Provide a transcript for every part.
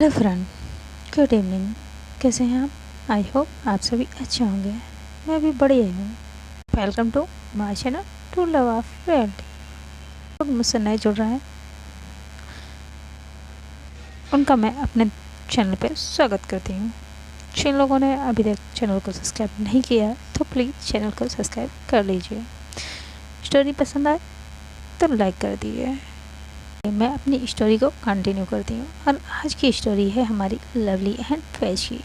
Hello friend, good evening. कैसे हैं आप? आई होप आप सभी अच्छे होंगे। मैं भी बढ़िया हूँ। Welcome to my channel to love of reality. लोग मुझसे नए जुड़ रहे हैं, उनका मैं अपने चैनल पे स्वागत करती हूँ। जिन लोगों ने अभी तक चैनल को सब्सक्राइब नहीं किया है तो प्लीज़ चैनल को सब्सक्राइब कर लीजिए। स्टोरी पसंद आए तो लाइक कर दीजिए। मैं अपनी स्टोरी को कंटिन्यू करती हूँ और आज की स्टोरी है हमारी लवली एंड फैज की।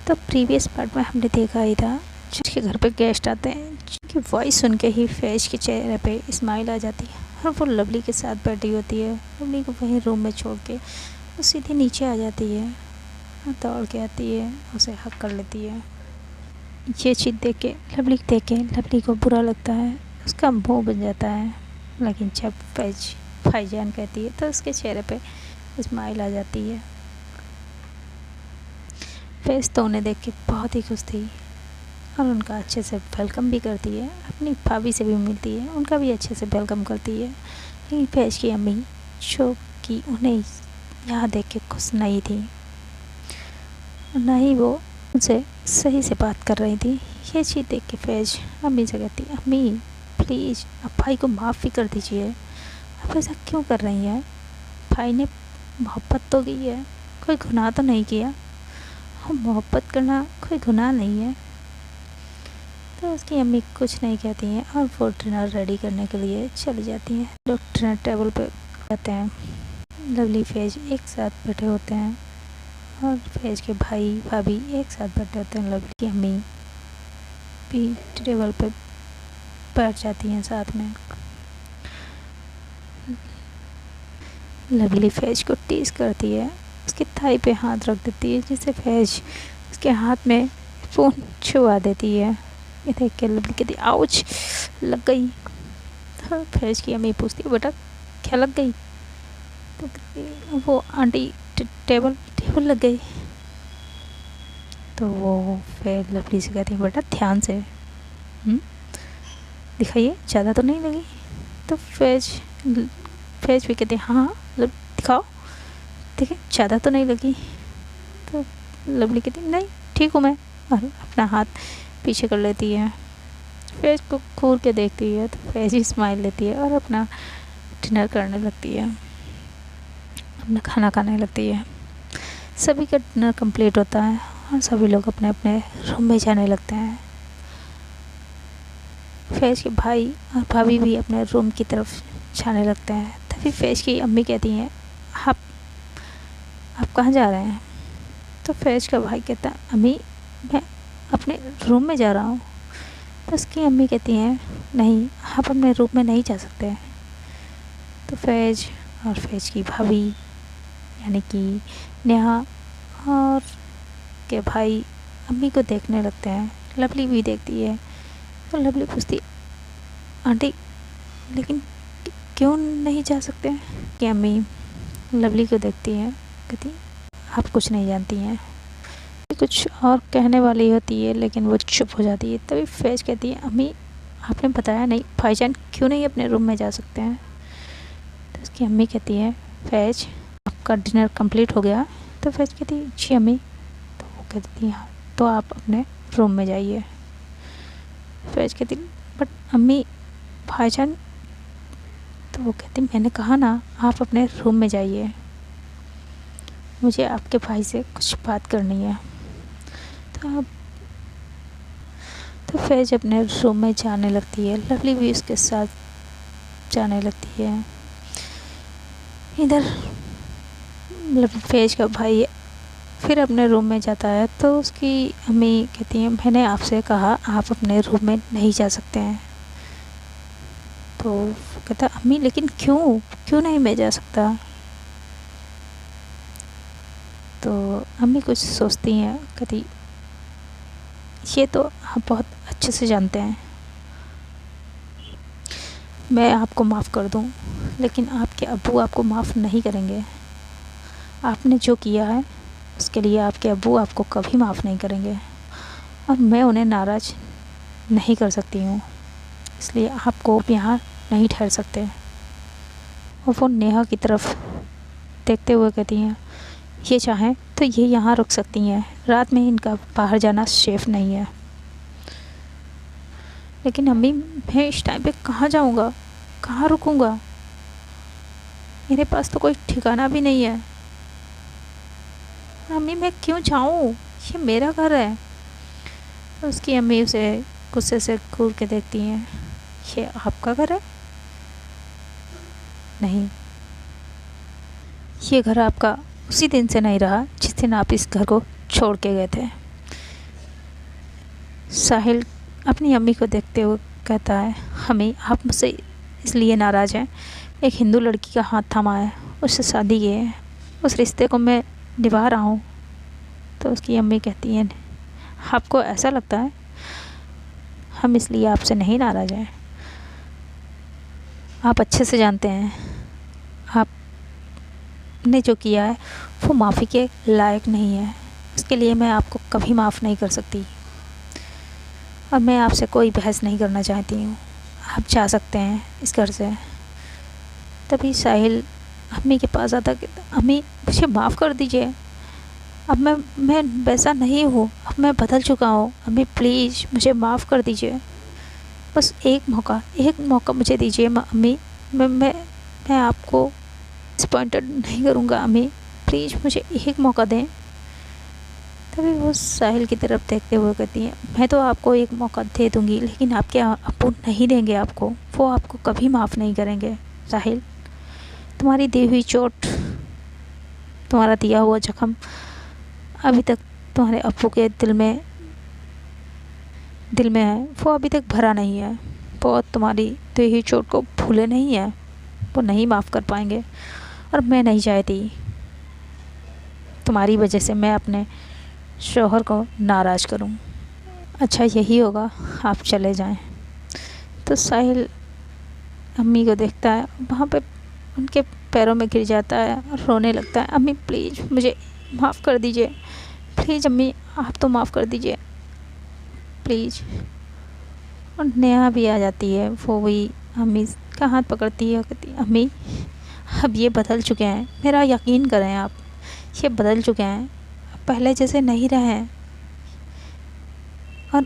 तो प्रीवियस पार्ट में हमने देखा ही था, जिसके घर पे गेस्ट आते हैं, जिनकी वॉइस सुन के ही फैज के चेहरे पे स्माइल आ जाती है और वो लवली के साथ बैठी होती है। लवली को वहीं रूम में छोड़ के वो सीधे नीचे आ जाती है, दौड़ के आती है, उसे हक कर लेती है। ये चीज़ देख के लवली को बुरा लगता है, उसका मुँह बन जाता है। लेकिन जब फैज भाईजान कहती है तो उसके चेहरे पे स्माइल आ जाती है। फैज तो उन्हें देख के बहुत ही खुश थी और उनका अच्छे से वेलकम भी करती है। अपनी भाभी से भी मिलती है, उनका भी अच्छे से वेलकम करती है। लेकिन फैज की अम्मी, जो कि उन्हें यहाँ देख के खुश नहीं थी, ना ही वो उनसे सही से बात कर रही थी। ये चीज़ देख के फैज अम्मी से कहती, अम्मी प्लीज़ आप भाई को माफ़ भी कर दीजिए। आप ऐसा क्यों कर रही हैं? भाई ने मोहब्बत तो की है, कोई गुनाह तो नहीं किया। और मोहब्बत करना कोई गुनाह नहीं है। तो उसकी अम्मी कुछ नहीं कहती हैं और वो डिनर रेडी करने के लिए चली जाती हैं। लोग डिनर टेबल पे बैठते हैं, लवली फैज एक साथ बैठे होते हैं और फैज के भाई भाभी एक साथ बैठे होते हैं। लवली की अम्मी भी टेबल पे बैठ जाती हैं साथ में। लवली फैज को टीज करती है, उसकी थाई पे हाथ रख देती है, जिससे फैज उसके हाथ में फ़ोन छुआ देती है। ये देख के लवली कहती आउच, लग गई। तो फैज की अम्मी पूछती है, बेटा क्या लग गई? तो कहती वो आंटी टेबल लग गई। तो वो फिर लवली से कहती है, बेटा ध्यान से दिखाइए, ज़्यादा तो नहीं लगी? तो फैज भी कहते हैं हाँ दिखाओ, देखिए ज़्यादा तो नहीं लगी। तो लवली कहती नहीं ठीक हूँ मैं, और अपना हाथ पीछे कर लेती है। फैज को घूर के देखती है तो फैज ही स्माइल लेती है और अपना डिनर करने लगती है, अपना खाना खाने लगती है। सभी का डिनर कंप्लीट होता है और सभी लोग अपने अपने रूम में जाने लगते हैं। फैज के भाई और भाभी भी अपने रूम की तरफ जाने लगते हैं। तभी फैज की अम्मी कहती हैं, आप कहाँ जा रहे हैं? तो फैज का भाई कहता है, अम्मी मैं अपने रूम में जा रहा हूँ। तो उसकी अम्मी कहती हैं, नहीं आप अपने रूम में नहीं जा सकते। तो फैज और फैज की भाभी यानी कि नेहा और के भाई अम्मी को देखने लगते हैं। लवली भी देखती है। तो लवली पूछती, आंटी लेकिन क्यों नहीं जा सकते? कि अम्मी लवली को देखती हैं, कहती आप कुछ नहीं जानती हैं। कुछ और कहने वाली होती है लेकिन वो चुप हो जाती है। तभी फैज कहती है, अम्मी आपने बताया नहीं, भाईजान क्यों नहीं अपने रूम में जा सकते हैं? तो उसकी अम्मी कहती है, फैज आपका डिनर कंप्लीट हो गया? तो फैज कहती है जी अम्मी। तो वो कहती है हाँ तो आप अपने रूम में जाइए। फैज कहती बट अम्मी भाईजान। तो वो कहती मैंने कहा ना आप अपने रूम में जाइए, मुझे आपके भाई से कुछ बात करनी है। तो फैज अपने रूम में जाने लगती है, लवली भी उसके साथ जाने लगती है। इधर फैज का भाई फिर अपने रूम में जाता है तो उसकी अम्मी कहती है, मैंने आपसे कहा आप अपने रूम में नहीं जा सकते हैं। तो कहता अम्मी लेकिन क्यों नहीं मैं जा सकता? तो अम्मी कुछ सोचती हैं, कहती ये तो आप बहुत अच्छे से जानते हैं, मैं आपको माफ़ कर दूं लेकिन आपके अब्बू आपको माफ़ नहीं करेंगे। आपने जो किया है उसके लिए आपके अब्बू आपको कभी माफ़ नहीं करेंगे और मैं उन्हें नाराज़ नहीं कर सकती हूँ, इसलिए आपको यहाँ नहीं ठहर सकते। और वो नेहा की तरफ देखते हुए कहती हैं, ये चाहें तो ये यहाँ रुक सकती हैं, रात में इनका बाहर जाना सेफ नहीं है। लेकिन अम्मी मैं इस टाइम पे कहाँ जाऊँगा, कहाँ रुकूँगा? मेरे पास तो कोई ठिकाना भी नहीं है। अम्मी मैं क्यों जाऊँ, ये मेरा घर है। तो उसकी अम्मी उसे गुस्से से घूर के देखती हैं, ये आपका घर है? नहीं, ये घर आपका उसी दिन से नहीं रहा जिस दिन आप इस घर को छोड़ के गए थे। साहिल अपनी अम्मी को देखते हुए कहता है, अम्मी आप मुझसे इसलिए नाराज़ हैं, एक हिंदू लड़की का हाथ थामा है, उससे शादी की है, उस रिश्ते को मैं निभा रहा हूँ। तो उसकी अम्मी कहती हैं, आपको ऐसा लगता है? हम इसलिए आपसे नहीं नाराज़ हैं, आप अच्छे से जानते हैं आपने जो किया है वो माफ़ी के लायक नहीं है, उसके लिए मैं आपको कभी माफ़ नहीं कर सकती और मैं आपसे कोई बहस नहीं करना चाहती हूँ, आप जा सकते हैं इस घर से। तभी साहिल अम्मी के पास आता कि अम्मी मुझे माफ़ कर दीजिए, अब मैं वैसा नहीं हूँ, अब मैं बदल चुका हूँ, अम्मी प्लीज़ मुझे माफ़ कर दीजिए, बस एक मौका मुझे दीजिए अम्मी, मैं आपको डिसअपॉइंटेड नहीं करूँगा अम्मी, प्लीज़ मुझे एक मौका दें। तभी वो साहिल की तरफ देखते हुए कहती हैं, मैं तो आपको एक मौका दे दूँगी, लेकिन आपके अब्बू नहीं देंगे आपको, वो आपको कभी माफ़ नहीं करेंगे। साहिल, तुम्हारी दी हुई चोट, तुम्हारा दिया हुआ जख्म अभी तक तुम्हारे अब्बू के दिल में है, वो अभी तक भरा नहीं है, वो तुम्हारी दी हुई चोट को भूले नहीं है, वो नहीं माफ़ कर पाएंगे। और मैं नहीं चाहती तुम्हारी वजह से मैं अपने शौहर को नाराज़ करूं। अच्छा यही होगा, आप चले जाएं। तो साहिल अम्मी को देखता है, वहाँ पे उनके पैरों में गिर जाता है और रोने लगता है, अम्मी प्लीज़ मुझे माफ़ कर दीजिए, प्लीज़ अम्मी आप तो माफ़ कर दीजिए प्लीज़। और नेहा भी आ जाती है, वो भी अम्मी का हाथ पकड़ती है और कहती है, अम्मी अब ये बदल चुके हैं, मेरा यकीन करें आप, ये बदल चुके हैं, पहले जैसे नहीं रहे हैं, और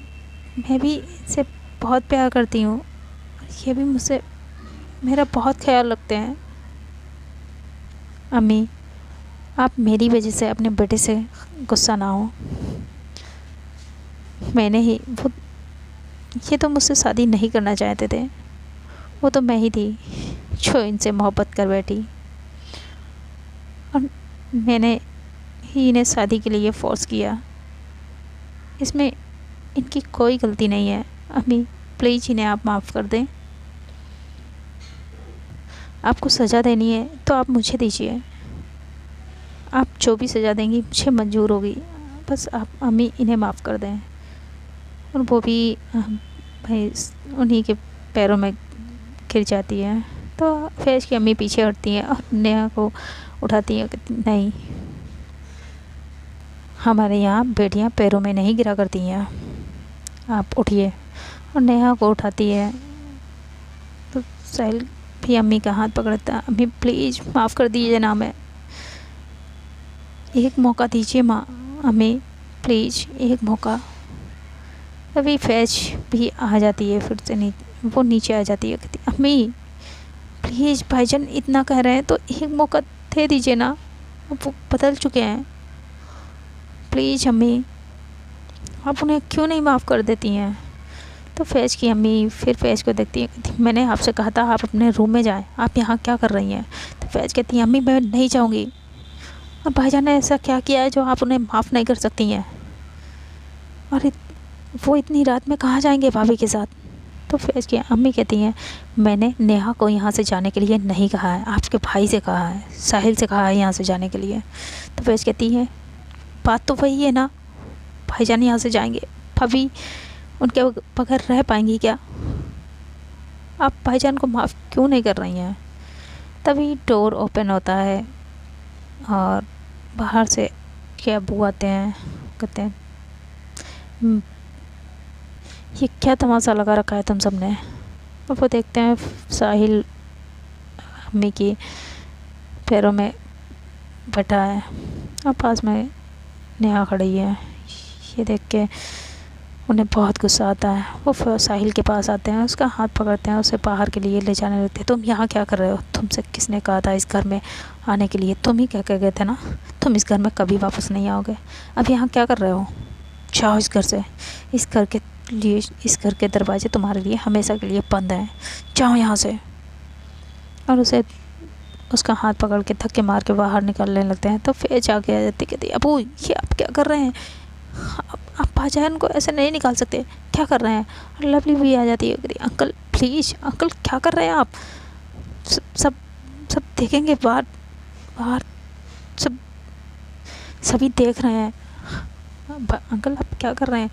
मैं भी इसे बहुत प्यार करती हूँ, ये भी मुझसे मेरा बहुत ख्याल रखते हैं। अम्मी आप मेरी वजह से अपने बेटे से गुस्सा ना हो, मैंने ही वो ये तो मुझसे शादी नहीं करना चाहते थे, वो तो मैं ही थी जो इनसे मोहब्बत कर बैठी और मैंने ही इन्हें शादी के लिए फ़ोर्स किया, इसमें इनकी कोई गलती नहीं है। अम्मी प्लीज़ इन्हें आप माफ़ कर दें, आपको सज़ा देनी है तो आप मुझे दीजिए, आप जो भी सज़ा देंगी मुझे मंजूर होगी, बस आप अम्मी इन्हें माफ़ कर दें। और वो भी भाई उन्हीं के पैरों में गिर जाती है। तो फैज़ की अम्मी पीछे हटती है और नेहा को उठाती है, नहीं हमारे यहाँ बेटियाँ पैरों में नहीं गिरा करती हैं, आप उठिए। और नेहा को उठाती है तो साहिल भी अम्मी का हाथ पकड़ता है, अम्मी प्लीज़ माफ़ कर दीजिए ना, मैं एक मौका दीजिए माँ, अम्मी प्लीज़ एक मौका। तभी फैज़ भी आ जाती है, फिर से वो नीचे आ जाती है, कहती अम्मी प्लीज़ भाईजान इतना कह रहे हैं तो एक मौका दे दीजिए ना, अब वो बदल चुके हैं, प्लीज़ अम्मी आप उन्हें क्यों नहीं माफ़ कर देती हैं। तो फैज़ की अम्मी फिर फैज़ को देखती है, मैंने आपसे कहा था आप अपने रूम में जाएं, आप यहाँ क्या कर रही हैं। तो फैज़ कहती है, अम्मी मैं नहीं जाऊँगी, और भाईजान ने ऐसा क्या किया है जो आप उन्हें माफ़ नहीं कर सकती हैं, और वो इतनी रात में कहाँ जाएंगे भाभी के साथ। तो फैज़ की अम्मी कहती हैं, मैंने नेहा को यहाँ से जाने के लिए नहीं कहा है, आपके भाई से कहा है, साहिल से कहा है यहाँ से जाने के लिए। तो फैज़ कहती है, बात तो वही है ना, भाईजान यहाँ से जाएंगे, भाभी उनके बगैर रह पाएंगी क्या, आप भाईजान को माफ़ क्यों नहीं कर रही हैं। तभी डोर ओपन होता है और बाहर से क्या अब्बू आते हैं, कहते हैं ये क्या तमाशा लगा रखा है तुम सब ने। और वो देखते हैं साहिल अम्मी की पैरों में बैठा है और पास में नेहा खड़ी है। ये देख के उन्हें बहुत गुस्सा आता है। वो साहिल के पास आते हैं, उसका हाथ पकड़ते हैं, उसे बाहर के लिए ले जाने लगते हैं। तुम यहाँ क्या कर रहे हो? तुमसे किसने कहा था इस घर में आने के लिए? तुम ही कह के गए थे ना तुम इस घर में कभी वापस नहीं आओगे। अब यहाँ क्या कर रहे हो? जाओ इस घर से। इस घर के लिए, इस घर के दरवाजे तुम्हारे लिए हमेशा के लिए बंद हैं। जाओ यहाँ से। और उसे उसका हाथ पकड़ के धक्के मार के बाहर निकालने लगते हैं। तो फिर जाके आ जाती, कहती अबू ये आप क्या कर रहे हैं? आप भाईजान को ऐसे नहीं निकाल सकते, क्या कर रहे हैं? और लवली भी आ जाती है, कहती अंकल प्लीज़, अंकल क्या कर रहे हैं आप? सब सब देखेंगे, बाहर बाहर सब सभी देख रहे हैं। अंकल आप क्या कर रहे हैं?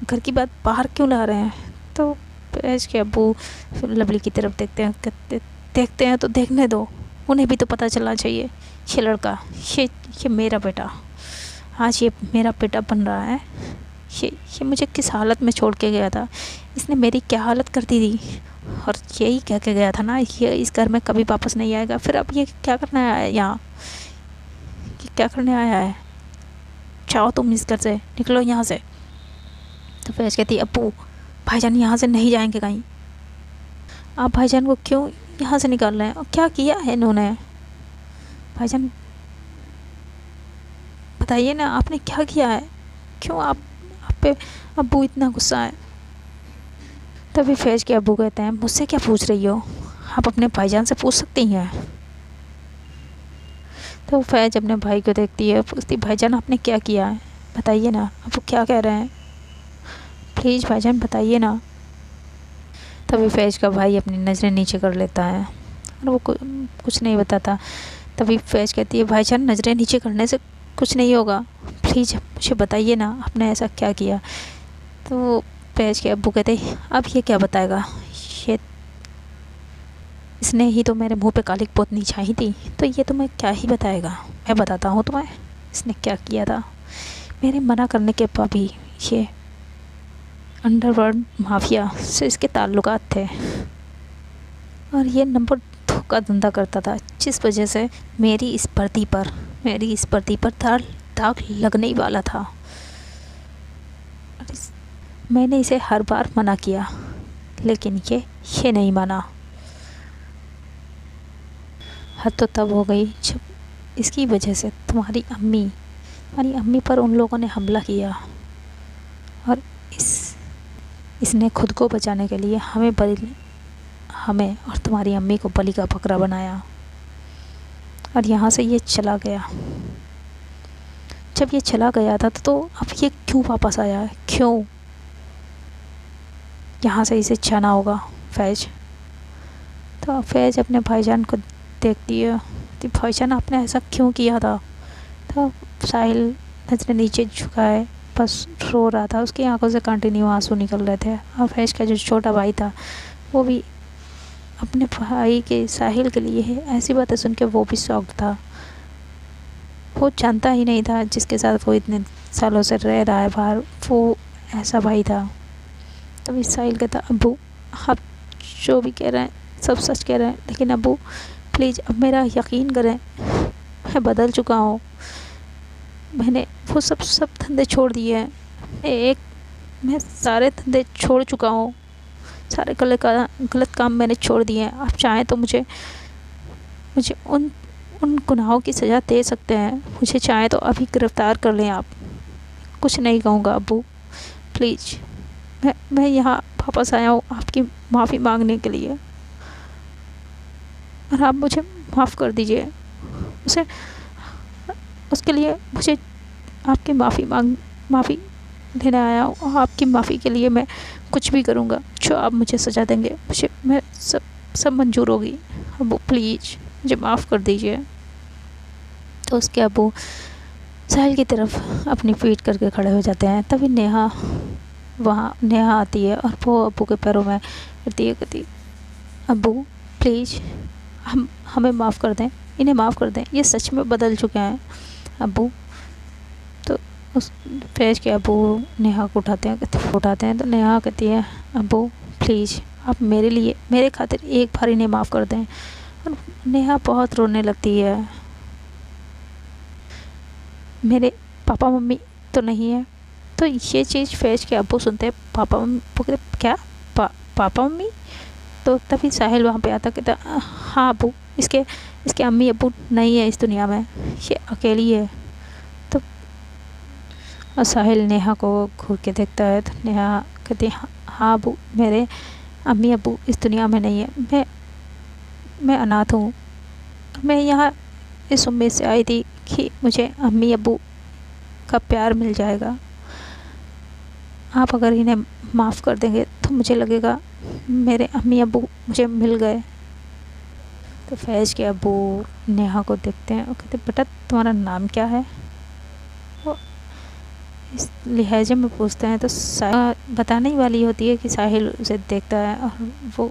घर की बात बाहर क्यों ला रहे हैं? तो ऐश के अब्बू लवली की तरफ देखते हैं तो देखने दो, उन्हें भी तो पता चलना चाहिए। ये लड़का, ये मेरा बेटा, आज ये मेरा बेटा बन रहा है। ये मुझे किस हालत में छोड़ के गया था, इसने मेरी क्या हालत कर दी थी। और यही कह के गया था ना ये इस घर में कभी वापस नहीं आएगा। फिर अब ये क्या करने आया है यहाँ? ये क्या करने आया है? जाओ तुम इस घर से, निकलो यहाँ से। तो फैज कहती अब्बू भाईजान यहाँ से नहीं जाएंगे कहीं। आप भाईजान को क्यों यहाँ से निकाल रहे हैं? और क्या किया है इन्होंने? भाईजान बताइए ना, आपने क्या किया है? क्यों आप पे अब्बू इतना गुस्सा है? तभी फैज के अब्बू कहते हैं मुझसे क्या पूछ रही हो, आप अपने भाईजान से पूछ सकती हैं। तो फैज अपने भाई को देखती है, पूछती भाईजान आपने क्या किया है, बताइए ना, अब वो क्या कह रहे हैं, प्लीज़ भाईजान बताइए ना। तभी फैज का भाई अपनी नज़रें नीचे कर लेता है और वो कुछ नहीं बताता। तभी फैज कहती है भाईजान नज़रें नीचे करने से कुछ नहीं होगा, प्लीज़ मुझे बताइए ना आपने ऐसा क्या किया। तो फैज के अब्बू कहते अब ये क्या बताएगा, ये इसने ही तो मेरे मुंह पे काली पोतनी छाई थी, तो ये तुम्हें क्या ही बताएगा। मैं बताता हूँ तुम्हें इसने क्या किया था। मेरे मना करने के बाद भी ये अंडरवर्ल्ड माफिया से इसके ताल्लुकात थे और ये नंबर 2 का धंधा करता था, जिस वजह से मेरी इस वर्दी पर दाग लगने ही वाला था। मैंने इसे हर बार मना किया लेकिन ये नहीं माना। हद तो तब हो गई जब इसकी वजह से तुम्हारी अम्मी पर उन लोगों ने हमला किया और इसने खुद को बचाने के लिए हमें और तुम्हारी अम्मी को बलि का बकरा बनाया और यहाँ से ये चला गया। जब ये चला गया था तो अब ये क्यों वापस आया है? क्यों? यहाँ से इसे जाना होगा फैज। तो फैज अपने भाईजान को देखती है, तो भाईजान आपने ऐसा क्यों किया था? तो साहिल नजरें नीचे झुकाए बस रो रहा था, उसकी आंखों से कंटिन्यू आंसू निकल रहे थे। और फैज का जो छोटा भाई था वो भी अपने भाई के साहिल के लिए ऐसी बातें सुन के वो भी शॉक्ड था। वो जानता ही नहीं था जिसके साथ वो इतने सालों से रह रहा है बाहर, वो ऐसा भाई था। तभी साहिल कहता अब्बू आप जो भी कह रहे हैं सब सच कह रहे हैं, लेकिन अब्बू प्लीज़ अब मेरा यकीन करें, मैं बदल चुका हूँ। मैंने वो सब धंधे छोड़ दिए हैं। मैं सारे धंधे छोड़ चुका हूँ, सारे गलत काम मैंने छोड़ दिए हैं। आप चाहें तो मुझे उन गुनाहों की सज़ा दे सकते हैं। मुझे चाहें तो अभी गिरफ़्तार कर लें आप, कुछ नहीं कहूँगा अब्बू, प्लीज़। मैं यहाँ वापस आया हूँ आपकी माफ़ी मांगने के लिए और आप मुझे माफ़ कर दीजिए। उसके लिए मुझे आपकी माफ़ी देने आया हूँ और आपकी माफ़ी के लिए मैं कुछ भी करूँगा, जो आप मुझे सज़ा देंगे मैं सब मंजूर होगी। अब्बू प्लीज़ मुझे माफ़ कर दीजिए। तो उसके अब्बू साहिल की तरफ अपनी पीठ करके खड़े हो जाते हैं। तभी नेहा आती है और वो अब्बू के पैरों में कहती अब्बू प्लीज़ हमें माफ़ कर दें, इन्हें माफ़ कर दें, ये सच में बदल चुके हैं अब्बू। तो उस फैज के अब्बू नेहा को उठाते हैं तो नेहा कहती है अब्बू प्लीज़ आप मेरे खातिर एक बार इन्हें माफ़ कर दें। और नेहा बहुत रोने लगती है। मेरे पापा मम्मी तो नहीं है। तो ये चीज़ फैज़ के अब्बू सुनते हैं, पापा मम्मी, वो कहते क्या, पापा मम्मी। तो तभी साहिल वहाँ पे आता, कहता हाँ अब्बू, इसके इसके अम्मी अब्बू नहीं है इस दुनिया में, ये अकेली है। तो और साहिल नेहा को घूर के देखता है, तो नेहा कहती है हाँ अब्बू, मेरे अम्मी अब्बू इस दुनिया में नहीं है, मैं अनाथ हूँ। मैं यहाँ इस उम्मीद से आई थी कि मुझे अम्मी अब्बू का प्यार मिल जाएगा। आप अगर इन्हें माफ़ कर देंगे तो मुझे लगेगा मेरे अम्मी अब्बू मुझे मिल गए। तो फैज़ के अब्बू नेहा को देखते हैं और कहते बेटा तुम्हारा नाम क्या है। वो इस लिहाजे में पूछते हैं, तो बताने ही वाली होती है कि साहिल उसे देखता है, और वो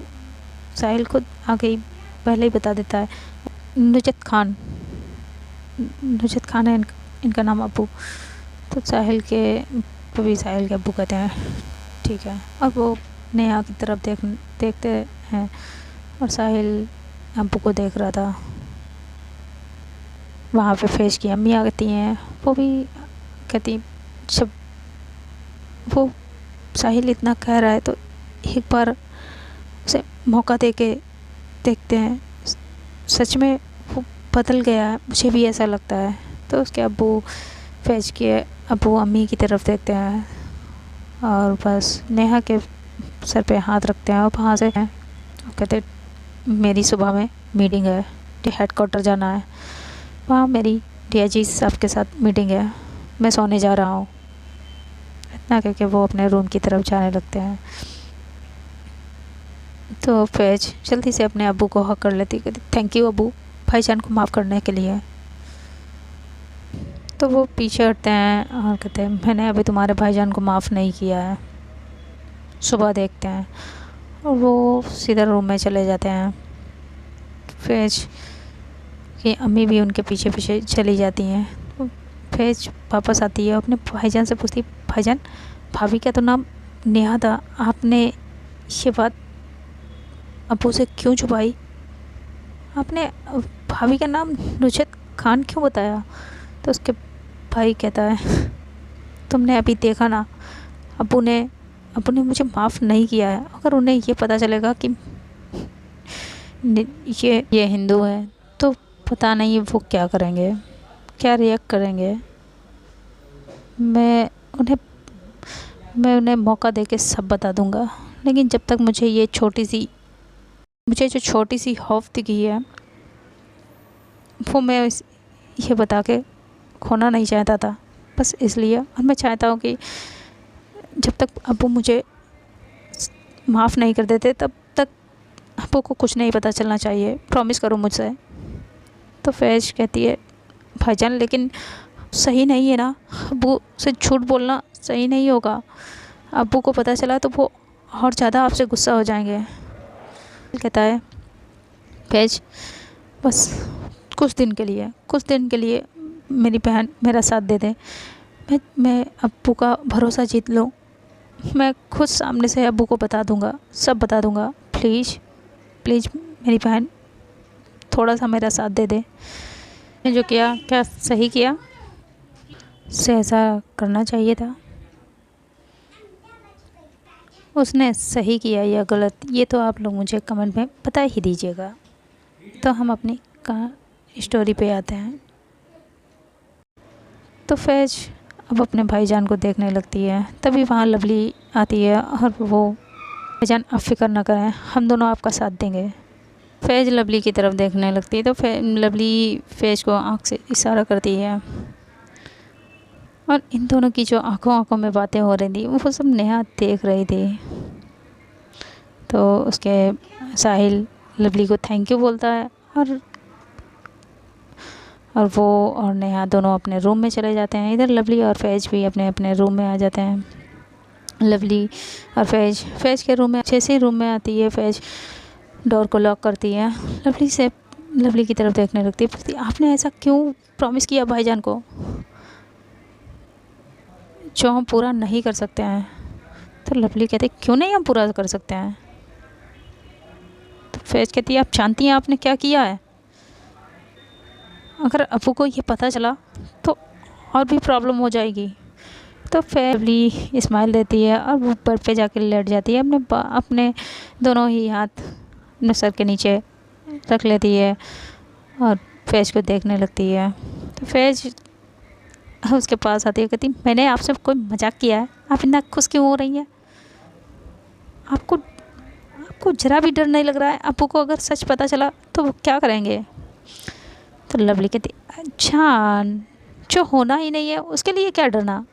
साहिल खुद आगे ही पहले ही बता देता है, नुजत खान है इनका नाम अब्बू। तो साहिल के अब्बू कहते हैं ठीक है, और वो नेहा की तरफ देखते हैं, और साहिल अब्बू को देख रहा था। वहाँ पे फैज़ की अम्मी आती हैं, वो भी कहती जब वो साहिल इतना कह रहा है तो एक बार उसे मौका दे के देखते हैं, सच में वो बदल गया है, मुझे भी ऐसा लगता है। तो उसके अब्बू फैज़ के अब्बू अम्मी की तरफ देखते हैं, और बस नेहा के सर पे हाथ रखते हैं और वहाँ से कहते मेरी सुबह में मीटिंग है, हेडक्वार्टर जाना है, वहाँ मेरी डीआईजी साहब के साथ मीटिंग है, मैं सोने जा रहा हूँ। इतना कह के वो अपने रूम की तरफ जाने लगते हैं। तो फैज़ जल्दी से अपने अब्बू को हक कर लेती, कहती थैंक यू अब्बू, भाईजान को माफ़ करने के लिए। तो वो पीछे हटते हैं और कहते हैं मैंने अभी तुम्हारे भाईजान को माफ़ नहीं किया है, सुबह देखते हैं। और वो सीधा रूम में चले जाते हैं। फैज़ की अम्मी भी उनके पीछे पीछे चली जाती हैं। तो फैज़ वापस आती है, अपने भाईजान से पूछती भाईजान भाभी का तो नाम नेहा था, आपने ये बात अब्बू से क्यों छुपाई, आपने भाभी का नाम नुजत खान क्यों बताया। तो उसके भाई कहता है तुमने अभी देखा ना, अब्बू ने मुझे माफ़ नहीं किया है। अगर उन्हें ये पता चलेगा कि ये हिंदू है तो पता नहीं वो क्या करेंगे, क्या रिएक्ट करेंगे। मैं उन्हें मौका देके सब बता दूंगा, लेकिन जब तक मुझे जो छोटी सी खौफ दिखी है वो मैं ये बता के खोना नहीं चाहता था, बस इसलिए। और मैं चाहता हूँ कि जब तक अब्बू मुझे माफ़ नहीं कर देते तब तक अब्बू को कुछ नहीं पता चलना चाहिए, प्रॉमिस करो मुझसे। तो फैज़ कहती है भाईजान लेकिन सही नहीं है ना, अब्बू से झूठ बोलना सही नहीं होगा, अब्बू को पता चला तो वो और ज़्यादा आपसे गुस्सा हो जाएंगे। कहता है फैज़ बस कुछ दिन के लिए मेरी बहन मेरा साथ दे दे, मैं अब्बू का भरोसा जीत लूँ, मैं खुद सामने से अब्बू को बता दूँगा, सब बता दूँगा, प्लीज़ मेरी बहन थोड़ा सा मेरा साथ दे दे। मैंने जो किया क्या सही किया, उसे ऐसा करना चाहिए था, उसने सही किया या गलत, ये तो आप लोग मुझे कमेंट में बता ही दीजिएगा। तो हम अपनी स्टोरी पे आते हैं। तो फैज़ अब अपने भाईजान को देखने लगती है, तभी वहाँ लवली आती है और वो भाईजान आप फिक्र ना करें, हम दोनों आपका साथ देंगे। फैज़ लवली की तरफ देखने लगती है, तो लवली फैज़ को आँख से इशारा करती है, और इन दोनों की जो आंखों में बातें हो रही थी वो सब नेहा देख रही थी। तो उसके साहिल लवली को थैंक यू बोलता है, और वो और नेहा दोनों अपने रूम में चले जाते हैं। इधर लवली और फैज़ भी अपने अपने रूम में आ जाते हैं। लवली और फैज़ के रूम में, जैसे ही रूम में आती है फैज़ डोर को लॉक करती है, लवली की तरफ देखने लगती है, पूछती आपने ऐसा क्यों प्रॉमिस किया भाईजान को जो हम पूरा नहीं कर सकते हैं। तो लवली कहती क्यों नहीं हम पूरा कर सकते हैं। तो फैज़ कहती है आप जानती हैं आपने क्या किया है, अगर अब्बू को ये पता चला तो और भी प्रॉब्लम हो जाएगी। तो फैमिली स्माइल देती है और वो ऊपर पे जाके लेट जाती है, अपने दोनों ही हाथ अपने सर के नीचे रख लेती है और फैज को देखने लगती है। तो फैज उसके पास आती है, कहती मैंने आपसे कोई मजाक किया है, आप इतना खुश क्यों हो रही हैं? आपको आपको ज़रा भी डर नहीं लग रहा है? अप्पू को अगर सच पता चला तो वो क्या करेंगे? तो लवली कहती अच्छा, जो होना ही नहीं है उसके लिए क्या डरना?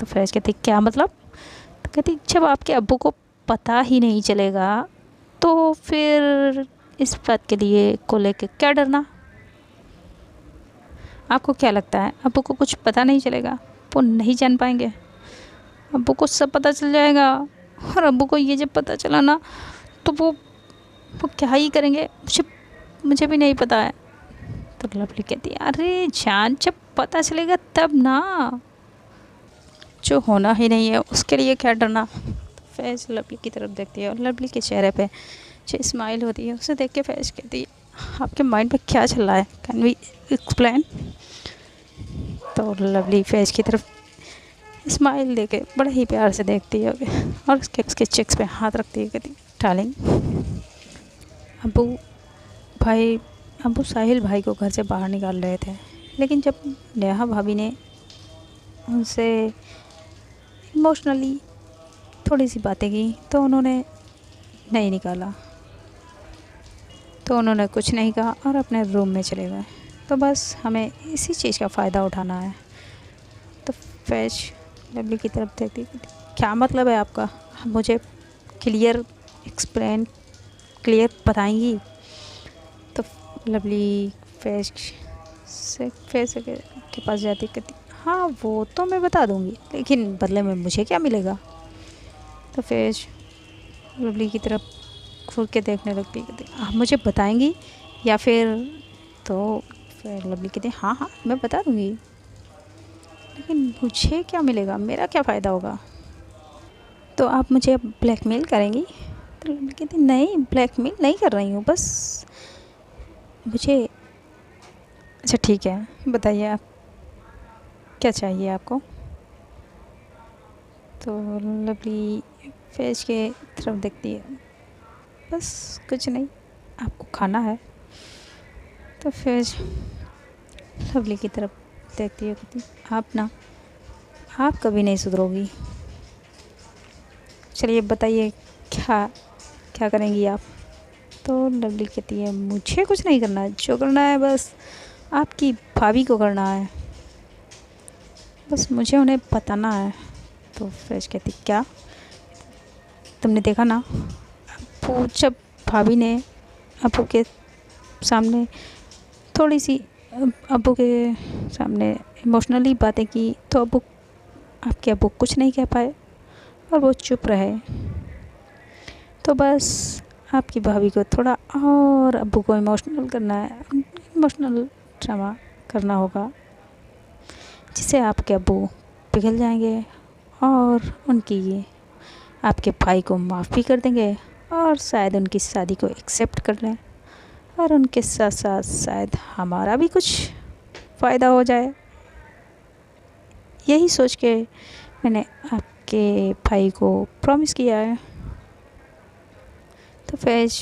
तो फैज कहती क्या मतलब? तो कहती जब आपके अब्बू को पता ही नहीं चलेगा तो फिर इस बात के लिए को लेके क्या डरना? आपको क्या लगता है अब्बू को कुछ पता नहीं चलेगा? वो नहीं जान पाएंगे? अब्बू को सब पता चल जाएगा, और अब्बू को ये जब पता चला ना तो वो क्या ही करेंगे, मुझे भी नहीं पता है। तो लवली कहती है अरे जान, जब पता चलेगा तब ना, जो होना ही नहीं है उसके लिए क्या डरना? तो फैज लवली की तरफ देखती है और लवली के चेहरे पे जो स्माइल होती है उसे देख के फैज कहती है आपके माइंड में क्या चल रहा है, कैन वी एक्सप्लेन? तो लवली फैज की तरफ स्माइल देके बड़े ही प्यार से देखती है और उसके चेक्स पे हाथ रखती है, कहती डार्लिंग, अबू भाई अबू साहिल भाई को घर से बाहर निकाल रहे थे, लेकिन जब नेहा भाभी ने उनसे इमोशनली थोड़ी सी बातें की तो उन्होंने नहीं निकाला। तो उन्होंने कुछ नहीं कहा और अपने रूम में चले गए। तो बस हमें इसी चीज़ का फ़ायदा उठाना है। तो फैज लवली की तरफ देखती, क्या मतलब है आपका? मुझे क्लियर बताएंगी? तो लवली फैज के पास जाती, कहती हाँ वो तो मैं बता दूंगी, लेकिन बदले में मुझे क्या मिलेगा? तो फैज लवली की तरफ घूर के देखने लगती, कहती आप मुझे बताएंगी या फिर? तो फिर लवली कहती हाँ हाँ मैं बता दूंगी, लेकिन मुझे क्या मिलेगा, मेरा क्या फ़ायदा होगा? तो आप मुझे ब्लैकमेल करेंगी? तो लवली कहती नहीं, ब्लैकमेल नहीं कर रही हूँ, बस मुझे। अच्छा ठीक है, बताइए आप क्या चाहिए आपको? तो लवली फैज के तरफ देखती है, बस कुछ नहीं, आपको खाना है। तो फैज लवली की तरफ देखती है, कहती आप कभी नहीं सुधरोगी। चलिए बताइए क्या क्या करेंगी आप? तो लवली कहती है मुझे कुछ नहीं करना है, जो करना है बस आपकी भाभी को करना है, बस मुझे उन्हें बताना है। तो फैज कहती क्या? तुमने देखा ना, वो जब भाभी ने अब्बू के सामने थोड़ी सी अब्बू के सामने इमोशनली बातें की तो आपके अब्बू कुछ नहीं कह पाए और वो चुप रहे। तो बस आपकी भाभी को थोड़ा और अब्बू को इमोशनल करना है, इमोशनल ड्रामा करना होगा, जिससे आपके अब्बू पिघल जाएंगे और आपके भाई को माफ़ भी कर देंगे और शायद उनकी शादी को एक्सेप्ट कर लें, और उनके साथ साथ शायद हमारा भी कुछ फ़ायदा हो जाए। यही सोच के मैंने आपके भाई को प्रॉमिस किया है। तो फैज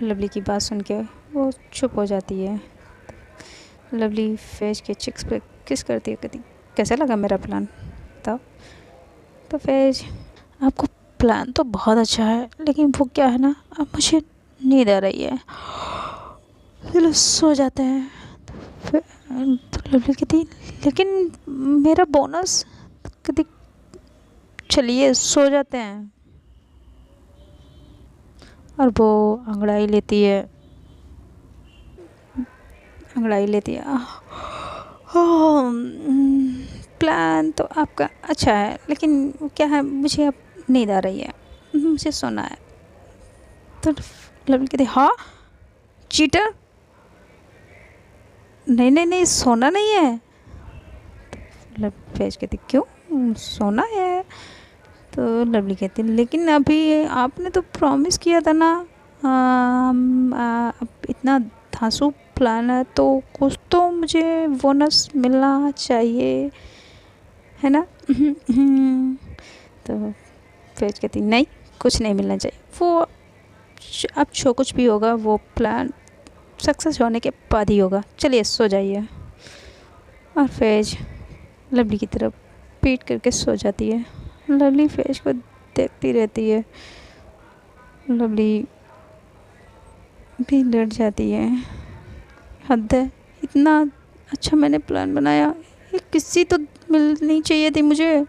लवली की बात सुन के वो चुप हो जाती है। लवली फैज के चिक्स पे किस करती है, कहती कैसा लगा मेरा प्लान बताओ? तो फैज आपको प्लान तो बहुत अच्छा है, लेकिन वो क्या है ना, अब मुझे नींद आ रही है, चलो सो जाते हैं। तो लवली कहती लेकिन मेरा बोनस, कहती चलिए सो जाते हैं। और वो अंगड़ाई लेती है प्लान तो आपका अच्छा है, लेकिन क्या है, मुझे अब नींद आ रही है, मुझे सोना है। तो लवली कहती हाँ चीटर, नहीं नहीं नहीं सोना नहीं है। तो फैज कहती क्यों, सोना है। तो लवली कहती लेकिन अभी आपने तो प्रॉमिस किया था ना, अब इतना धांसू प्लान है तो कुछ तो मुझे बोनस मिलना चाहिए, है ना। तो फेज कहती नहीं, कुछ नहीं मिलना चाहिए, वो अब जो कुछ भी होगा वो प्लान सक्सेस होने के बाद ही होगा, चलिए सो जाइए। और फेज लवली की तरफ पीट करके सो जाती है। लवली फेज को देखती रहती है। लवली भी लेट जाती है। हद है, इतना अच्छा मैंने प्लान बनाया, ये किस्सी तो मिलनी चाहिए थी मुझे,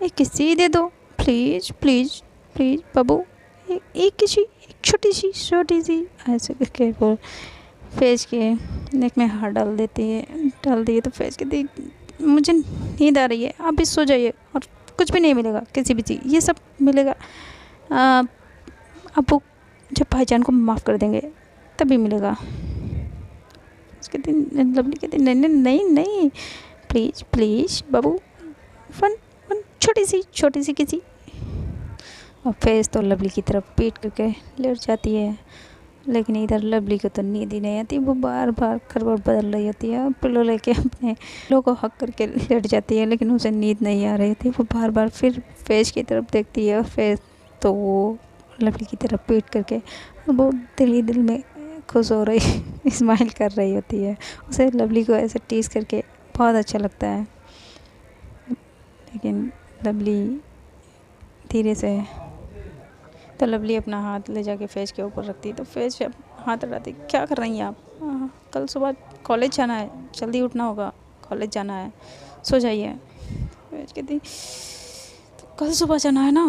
एक किस्सी दे दो प्लीज़ प्लीज़ प्लीज़ बाबू, एक किसी एक छोटी सी ऐसे करके वो फेज के नेक में हाथ डाल दिए तो फेज कहती मुझे नींद आ रही है, आप भी सो जाइए और कुछ भी नहीं मिलेगा, किसी भी चीज़ ये सब मिलेगा अब वो जब भाईजान को माफ़ कर देंगे तभी मिलेगा। कहती लवली कहती नहीं नहीं नहीं नहीं please please Babu, one one छोटी सी किसी। और फेज तो लवली की तरफ पीट करके लेट जाती है, लेकिन इधर लवली को तो नींद ही नहीं आती, वो बार बार करवट बदल रही होती है, पिलो लेके अपने पिलो को हक करके लेट जाती है, लेकिन उसे नींद नहीं आ रही थी, वो बार बार फिर फेज की तरफ देखती है। फेज तो वो लवली की तरफ पीट करके वो दिल ही दिल में खुश हो रही स्माइल कर रही होती है, उसे लवली को ऐसे टीज़ करके बहुत अच्छा लगता है। लेकिन लवली धीरे से तो लवली अपना हाथ ले जाके फेज के ऊपर रखती है, तो फेज जब हाथ हटाती क्या कर रही हैं आप, कल सुबह कॉलेज जाना है, जल्दी उठना होगा, कॉलेज जाना है, सो जाइए। फेज कहती तो कल सुबह जाना है ना,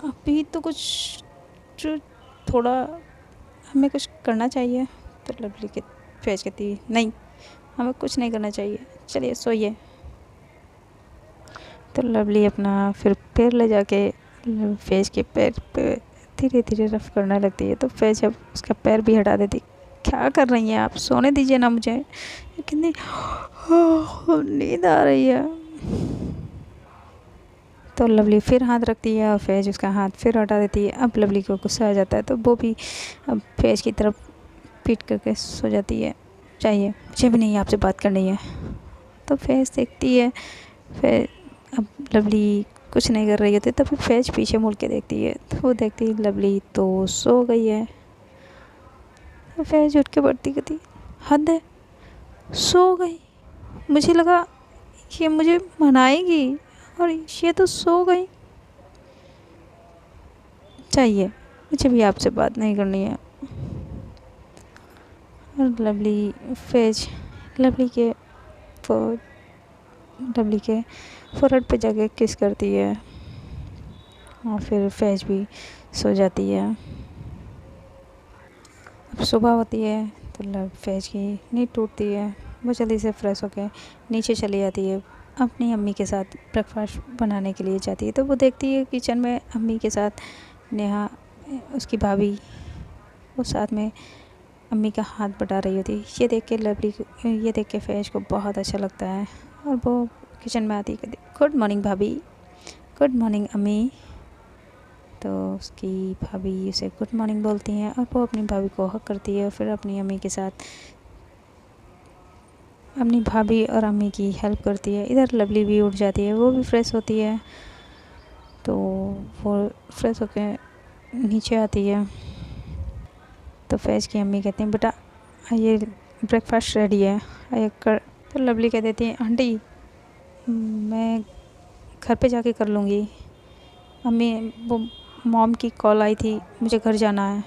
अभी तो कुछ थोड़ा हमें कुछ करना चाहिए। तो लवली के फेज कहती नहीं, हमें कुछ नहीं करना चाहिए, चलिए सोइए। तो लवली अपना फिर पैर ले जाके फेज के पैर पे धीरे धीरे रफ करने लगती है, तो फेज जब उसका पैर भी हटा देती क्या कर रही हैं आप, सोने दीजिए ना मुझे, कितनी नींद आ रही है। तो लवली फिर हाथ रखती है और फेज उसका हाथ फिर हटा देती है। अब लवली को गुस्सा आ जाता है, तो वो भी अब फेज की तरफ पीट करके सो जाती है, चाहिए मुझे भी नहीं आपसे बात करनी है। तो फेज देखती है, फिर अब लवली कुछ नहीं कर रही होती, तभी फेज पीछे मुड़ के देखती है, तो वो देखती है लवली तो सो गई है। तो फेज उठ के बढ़ती कहती हद है, सो गई, मुझे लगा ये मुझे मनाएगी और ये तो सो गई, चाहिए मुझे भी आपसे बात नहीं करनी है। और लवली फेज लवली के फोrehead पे जाके किस करती है और फिर फेज भी सो जाती है। अब सुबह होती है तो फेज की नींद टूटती है, वो जल्दी से फ्रेश होकर नीचे चली जाती है, अपनी अम्मी के साथ ब्रेकफास्ट बनाने के लिए जाती है। तो वो देखती है किचन में अम्मी के साथ नेहा उसकी भाभी वो साथ में अम्मी का हाथ बटा रही होती है। ये देख के फेज को बहुत अच्छा लगता है और वो किचन में आती है, गुड मॉर्निंग भाभी, गुड मॉर्निंग अम्मी। तो उसकी भाभी उसे गुड मॉर्निंग बोलती हैं और वो अपनी भाभी को हक करती है और फिर अपनी अम्मी के साथ अपनी भाभी और अम्मी की हेल्प करती है। इधर लवली भी उठ जाती है, वो भी फ्रेश होती है, तो वो फ्रेश होकर नीचे आती है। तो फैज़ की अम्मी कहती हैं बेटा ये ब्रेकफास्ट रेडी है, आइए कर। तो लवली कह देती है आंटी मैं घर पे जाके कर लूँगी, अम्मी वो मॉम की कॉल आई थी, मुझे घर जाना है।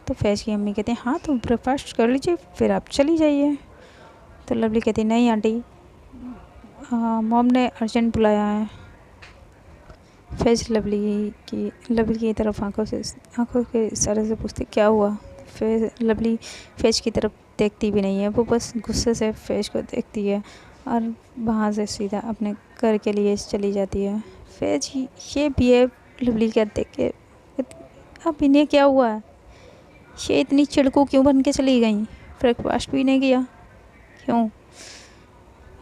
तो फैज़ की अम्मी कहती हैं हाँ तो ब्रेकफास्ट कर लीजिए फिर आप चली जाइए। तो लवली कहती नहीं आंटी मॉम ने अर्जेंट बुलाया है। फैज़ लवली की तरफ आंखों के इशारे से पूछती क्या हुआ। लवली फैज़ की तरफ देखती भी नहीं है, वो बस गुस्से से फैज़ को देखती है और वहाँ से सीधा अपने घर के लिए चली जाती है। फैज़ ये बिहेव लवली का देख के अब इन्हें क्या हुआ है, ये इतनी चिड़कू क्यों बन के चली गई, ब्रेकफास्ट भी नहीं किया क्यों।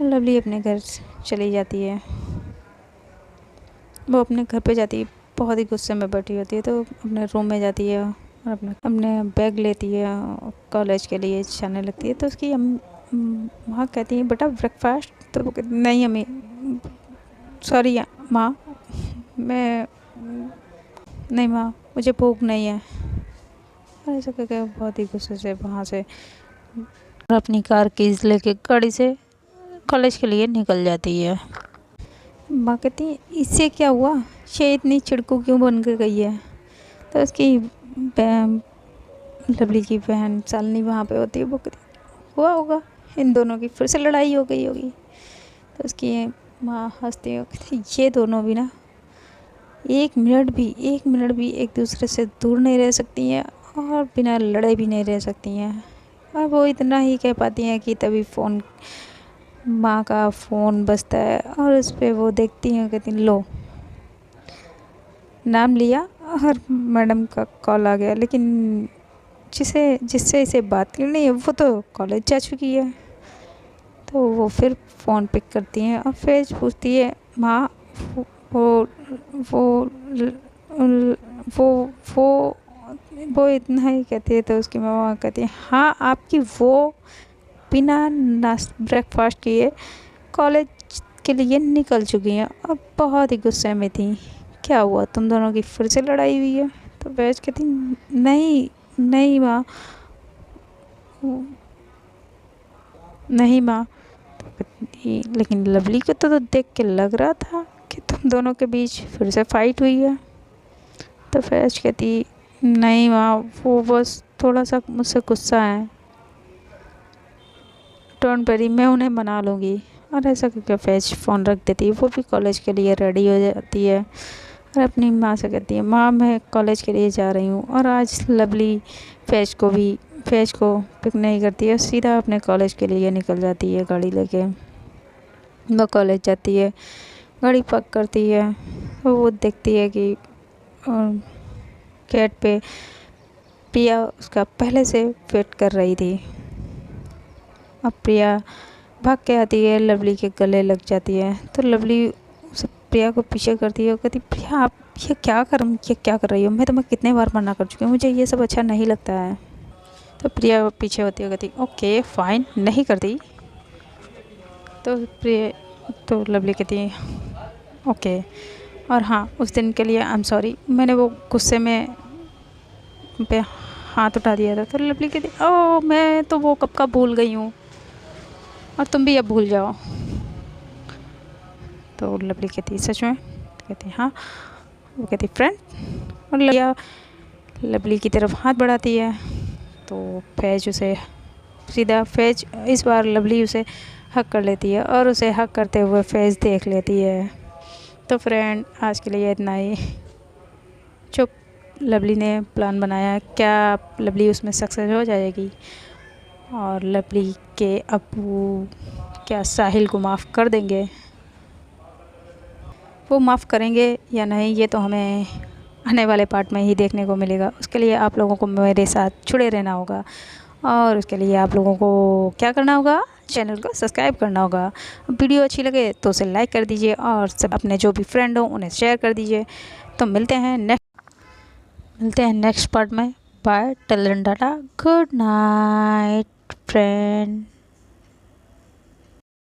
लवली अपने घर चली जाती है, वो अपने घर पे जाती है, बहुत ही गुस्से में बैठी होती है, तो अपने रूम में जाती है और और अपने बैग लेती है कॉलेज के लिए जाने लगती है। तो उसकी माँ कहती है बेटा ब्रेकफास्ट, तो वो कहती नहीं अम्मी, सॉरी माँ, मैं नहीं माँ, मुझे भूख नहीं है। और ऐसा करके बहुत ही गुस्से से वहाँ से और अपनी कार कीज लेके गाड़ी से कॉलेज के लिए निकल जाती है। माँ कहती है इससे क्या हुआ, ये इतनी चिड़कू क्यों बन के गई है। तो उसकी लवली की बहन शालिनी वहाँ पे होती है, वो कहती हुआ होगा इन दोनों की फिर से लड़ाई हो गई होगी। तो उसकी माँ हंसती है, कहती ये दोनों भी ना एक मिनट भी एक दूसरे से दूर नहीं रह सकती हैं और बिना लड़े भी नहीं रह सकती हैं। और वो इतना ही कह पाती हैं कि तभी माँ का फ़ोन बजता है और उस पर वो देखती हैं, कहती लो नाम लिया और मैडम का कॉल आ गया, लेकिन जिससे इसे बात करनी है वो तो कॉलेज जा चुकी है। तो वो फिर फ़ोन पिक करती हैं और फिर पूछती है माँ वो वो वो वो वो इतना ही कहती है। तो उसकी मामा कहती है हाँ आपकी वो बिना ब्रेकफास्ट किए कॉलेज के लिए निकल चुकी हैं और बहुत ही गुस्से में थी। क्या हुआ तुम दोनों की फिर से लड़ाई हुई है। तो वैज कहती नहीं नहीं माँ, नहीं माँ। लेकिन लवली को तो देख के लग रहा था कि तुम दोनों के बीच फिर से फाइट हुई है। तो फैज कहती नहीं माँ, वो बस थोड़ा सा मुझसे गुस्सा है, डोंट वरी मैं उन्हें मना लूँगी। और ऐसा करके फैज फ़ोन रख देती है। वो भी कॉलेज के लिए रेडी हो जाती है और अपनी माँ से कहती है माँ मैं कॉलेज के लिए जा रही हूँ। और आज लवली फैज को पिक नहीं करती है, सीधा अपने कॉलेज के लिए निकल जाती है गाड़ी लेके। वो कॉलेज जाती है, गाड़ी पार्क करती है, तो वो देखती है कि गेट पे प्रिया उसका पहले से वेट कर रही थी। अब प्रिया भाग के आती है, लवली के गले लग जाती है। तो लवली उसे प्रिया को पीछे करती है और कहती प्रिया आप ये क्या कर रही हो, मैं तुम्हें कितने बार मना कर चुकी हूँ, मुझे ये सब अच्छा नहीं लगता है। तो प्रिया पीछे होती है, कहती ओके फाइन, नहीं करती। तो लवली कहती है ओके, और हाँ उस दिन के लिए आई एम सॉरी, मैंने वो गुस्से में पे हाथ उठा दिया था। तो लवली कहती ओह मैं तो वो कब का भूल गई हूँ और तुम भी अब भूल जाओ। तो लवली कहती सच में। तो कहती हाँ। वो कहती फ्रेंड, और लवली की तरफ हाथ बढ़ाती है। तो फैज इस बार लवली उसे हक कर लेती है और उसे हक करते हुए फैज देख लेती है। तो फ्रेंड आज के लिए इतना ही। चुप, लवली ने प्लान बनाया, क्या लवली उसमें सक्सेस हो जाएगी और लवली के अब्बू क्या साहिल को माफ़ कर देंगे। वो माफ़ करेंगे या नहीं ये तो हमें आने वाले पार्ट में ही देखने को मिलेगा। उसके लिए आप लोगों को मेरे साथ जुड़े रहना होगा और उसके लिए आप लोगों को क्या करना होगा, चैनल को सब्सक्राइब करना होगा। वीडियो अच्छी लगे तो उसे लाइक कर दीजिए और सब अपने जो भी फ्रेंड हो उन्हें शेयर कर दीजिए। तो मिलते हैं नेक्स्ट पार्ट में। Bye, till then tata, good night friend.